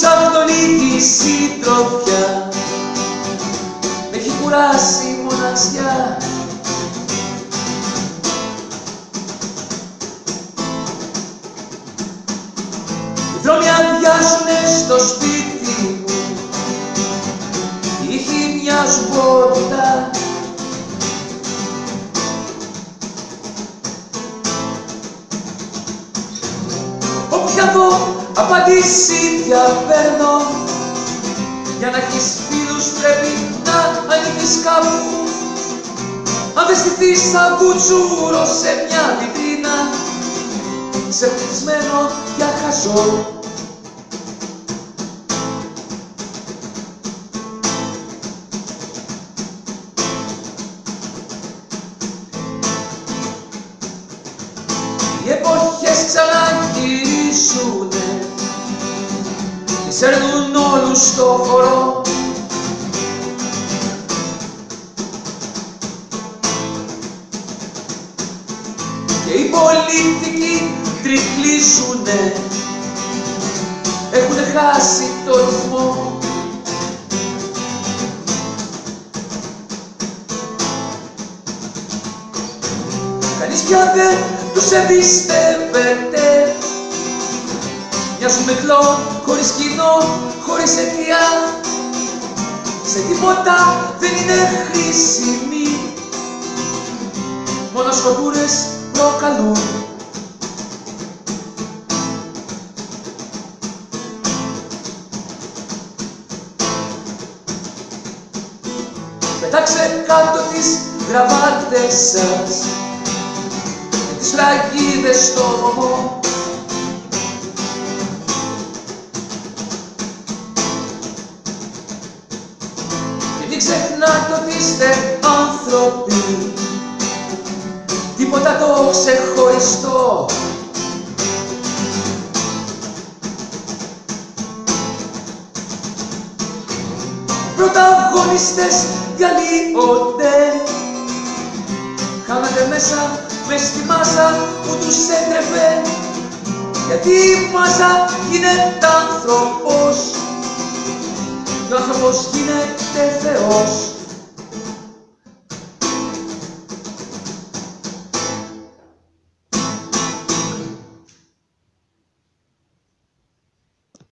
ψαχνολίγη συντροφιά, με έχει κουράσει η μοναξιά. Οι δρόμοι αδειάζουνε στο σπίτι μου, οι ήχοι μοιάζουν πόρτα. Όποια δω απαντήσει διαπέρνω, για να έχεις φίλους πρέπει να ανήκεις κάπου. Αν δεν στηθείς σαν κουτσούρο σε μια βιτρίνα, σε πληθυσμένο για χαζό. Οι εποχές ξαναγυρίζουνε, τις έρνουν όλους στο χώρο. Και οι πολιτικοί τριχλίζουνε, έχουνε χάσει το ρυθμό. Κανείς πια δεν τους εμπιστεύεται, μοιάζουν με κλόν, χωρίς κοινό, χωρίς αιτία. Σε τίποτα δεν είναι χρήσιμοι, μόνο σκοτούρες προκαλούν. Πετάξε κάτω τις γραβάτες σας και τις φραγίδες στο βωμό. Και μην ξεχνάτε ότι είστε άνθρωποι, τίποτα το ξεχωριστό. Πρωταγωνιστές διαλύονται, χάνατε μέσα μες στη μάζα που τους έτρεφε. Γιατί η μάζα γίνεται άνθρωπος και ο άνθρωπος γίνεται Θεός.